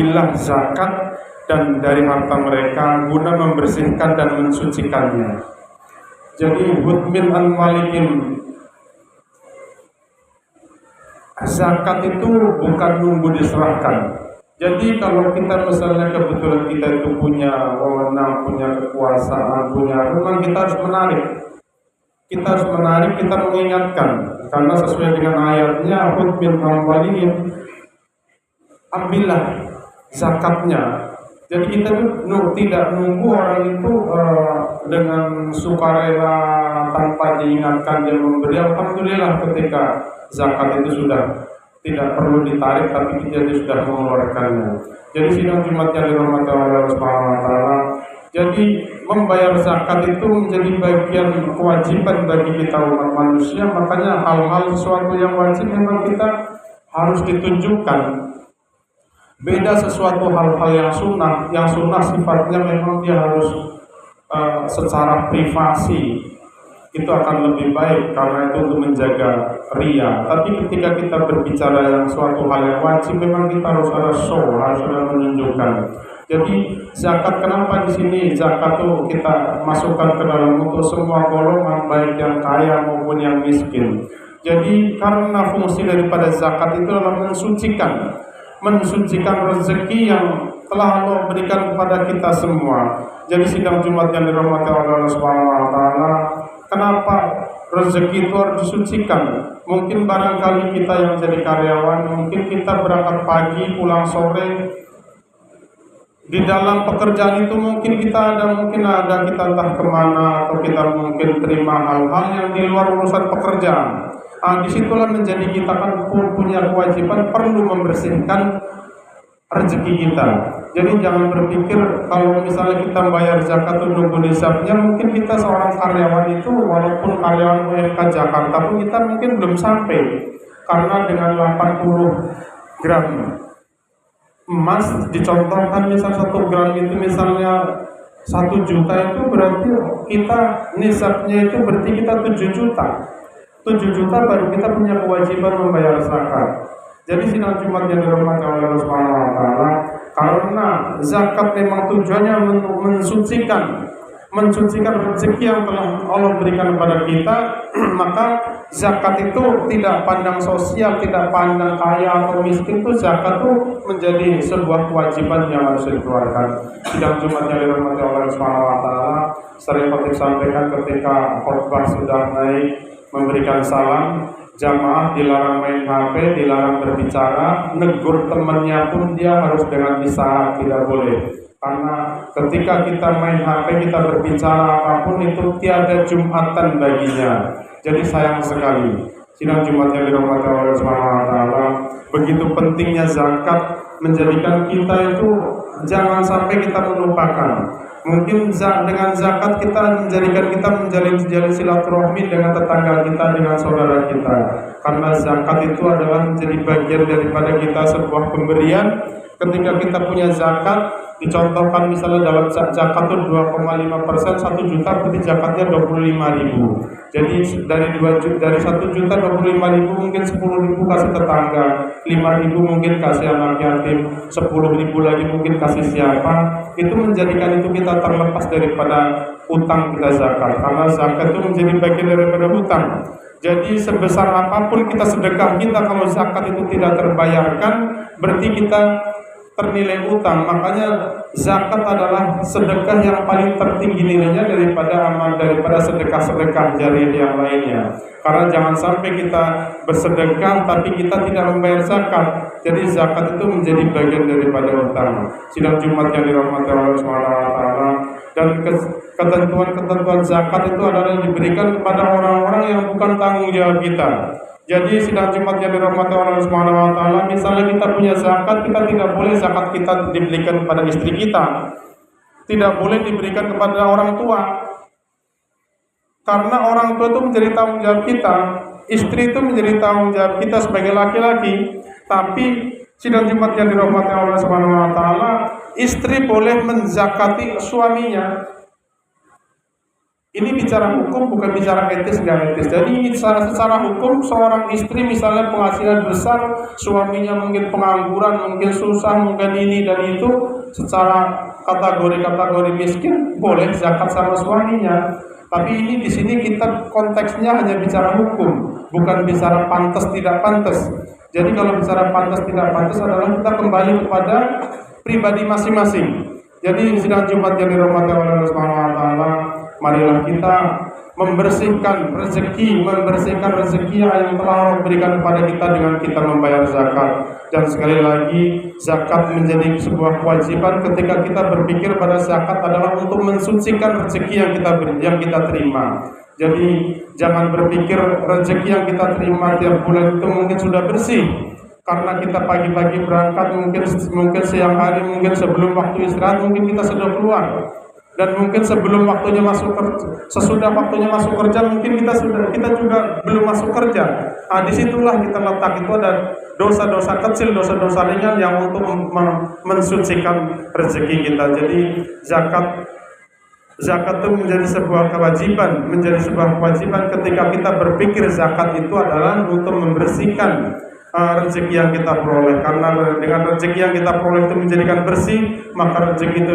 mengambil zakat dan dari harta mereka guna membersihkan dan mensucikannya. Jadi hudmin an-walikin, zakat itu bukan nunggu diserahkan. Jadi kalau kita misalnya kebetulan kita itu punya wewenang, punya kekuasaan, memang kita harus menarik. Kita harus menarik, kita mengingatkan, karena sesuai dengan ayatnya, hudmin an-walikin, ambillah zakatnya. Jadi kita tuh tidak nunggu orang itu dengan sukarela tanpa diingatkan dia memberi. Alhamdulillah ketika zakat itu sudah tidak perlu ditarik, tapi kita sudah mengeluarkannya. Jadi sidang Jumat yang dirahmati Allah Subhanahu wa taala. Jadi membayar zakat itu menjadi bagian kewajiban bagi kita umat manusia. Makanya hal-hal sesuatu yang wajib memang kita harus ditunjukkan. Beda sesuatu hal-hal yang sunnah sifatnya memang dia harus secara privasi, itu akan lebih baik karena itu untuk menjaga ria. Tapi ketika kita berbicara yang suatu hal yang wajib, memang kita harus ada show, harus ada menunjukkan. Jadi zakat, kenapa di sini zakat itu kita masukkan ke dalam untuk semua golongan, baik yang kaya maupun yang miskin. Jadi karena fungsi daripada zakat itu adalah mensucikan rezeki yang telah Allah berikan kepada kita semua. Jadi sidang Jumat yang dirahmati Allah Subhanahu wa taala, kenapa rezeki itu harus disucikan? Mungkin barangkali kita yang jadi karyawan, mungkin kita berangkat pagi pulang sore. Di dalam pekerjaan itu mungkin kita kita entah kemana, atau kita mungkin terima hal-hal yang di luar urusan pekerjaan. Disitulah menjadi kita kan punya kewajiban perlu membersihkan rezeki kita. Jadi jangan berpikir kalau misalnya kita bayar zakat untuk nunggu nisabnya. Mungkin kita seorang karyawan itu walaupun karyawan UMK Jakarta pun kita mungkin belum sampai, karena dengan 80 gram emas dicontohkan, misal 1 gram itu misalnya 1 juta, itu berarti kita nisabnya itu berarti kita 7 juta. 7 juta baru kita punya kewajiban membayar zakat. Jadi sidang Jumat yang dirahmati Allah Subhanahu wa taala, karena zakat memang tujuannya untuk mensucikan rezeki yang telah Allah berikan kepada kita, maka zakat itu tidak pandang sosial, tidak pandang kaya atau miskin. Itu zakat itu menjadi sebuah kewajiban yang harus dikeluarkan. Sidang Jumat yang dirahmati Allah Subhanahu wa taala, sering kami sampaikan ketika khutbah sudah naik memberikan salam, jamaah dilarang main HP, dilarang berbicara, negur temannya pun dia harus dengan lisan, tidak boleh. Karena ketika kita main HP, kita berbicara apapun itu tiada jumatan baginya. Jadi sayang sekali. Sidang Jumat yang dirahmati Allah Subhanahu wa taala, begitu pentingnya zakat menjadikan kita itu jangan sampai kita melupakan. Mungkin dengan zakat kita menjadikan kita menjalin silaturahmi dengan tetangga kita, dengan saudara kita. Karena zakat itu adalah menjadi bagian daripada kita sebuah pemberian. Ketika kita punya zakat, dicontohkan misalnya dalam zakat itu 2,5%, 1 juta berarti zakatnya 25.000. Jadi dari 1 juta 25.000 mungkin 10.000 kasih tetangga, 5.000 mungkin kasih anak yatim, 10.000 lagi mungkin kasih siapa. Itu menjadikan itu kita terlepas daripada utang kita zakat, karena zakat itu menjadi bagian daripada utang. Jadi sebesar apapun kita sedekah kita, kalau zakat itu tidak terbayarkan, berarti kita ternilai utang. Makanya zakat adalah sedekah yang paling tertinggi nilainya daripada sedekah-sedekah jariah yang lainnya. Karena jangan sampai kita bersedekah tapi kita tidak membayar zakat. Jadi zakat itu menjadi bagian daripada utang. Sidang Jumat yang dirahmati Allah Subhanahu wa taala, dan ketentuan-ketentuan zakat itu adalah diberikan kepada orang-orang yang bukan tanggung jawab kita. Jadi sidang Jumat yang dirahmati Allah Subhanahu wa taala, misalnya kita punya zakat, kita tidak boleh zakat kita diberikan kepada istri kita. Tidak boleh diberikan kepada orang tua. Karena orang tua itu menjadi tanggung jawab kita, istri itu menjadi tanggung jawab kita sebagai laki-laki. Tapi sidang Jumat yang dirahmati Allah Subhanahu wa taala, istri boleh menzakati suaminya. Ini bicara hukum, bukan bicara etis nggak etis. Jadi secara hukum seorang istri misalnya penghasilan besar, suaminya mungkin pengangguran, mungkin susah, mungkin ini dan itu, secara kategori miskin boleh zakat sama suaminya. Tapi ini di sini kita konteksnya hanya bicara hukum, bukan bicara pantas tidak pantas. Jadi kalau bicara pantas tidak pantas adalah kita kembali kepada pribadi masing-masing. Jadi sidang Jumat yang dirahmati oleh Allah Subhanahu wa taala, marilah kita membersihkan rezeki yang telah Allah berikan kepada kita dengan kita membayar zakat. Dan sekali lagi, zakat menjadi sebuah kewajiban ketika kita berpikir pada zakat adalah untuk mensucikan rezeki yang kita terima. Jadi jangan berpikir rezeki yang kita terima tiap bulan itu mungkin sudah bersih, karena kita pagi-pagi berangkat, mungkin siang hari, mungkin sebelum waktu istirahat, mungkin kita sudah keluar, dan mungkin sebelum waktunya sesudah waktunya masuk kerja, mungkin kita juga belum masuk kerja. Disitulah kita letak itu ada dosa-dosa kecil, dosa-dosa ringan yang untuk mensucikan rezeki kita. Jadi zakat itu menjadi sebuah kewajiban ketika kita berpikir zakat itu adalah untuk membersihkan rezeki yang kita peroleh, karena dengan rezeki yang kita peroleh itu menjadikan bersih, maka rezeki itu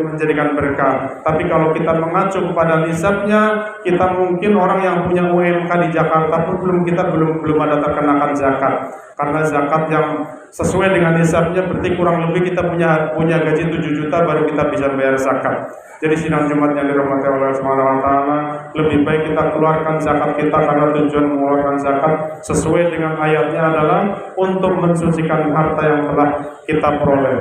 menjadikan berkah. Tapi kalau kita mengacu kepada nisabnya, kita mungkin orang yang punya UMK di Jakarta pun belum ada terkenakan zakat, karena zakat yang sesuai dengan nisabnya berarti kurang lebih kita punya gaji 7 juta baru kita bisa bayar zakat. Jadi sidang Jumat yang dirahmati Allah Subhanahu wa taala, lebih baik kita keluarkan zakat kita, karena tujuan mengeluarkan zakat sesuai dengan ayatnya adalah untuk mensucikan harta yang telah kita peroleh.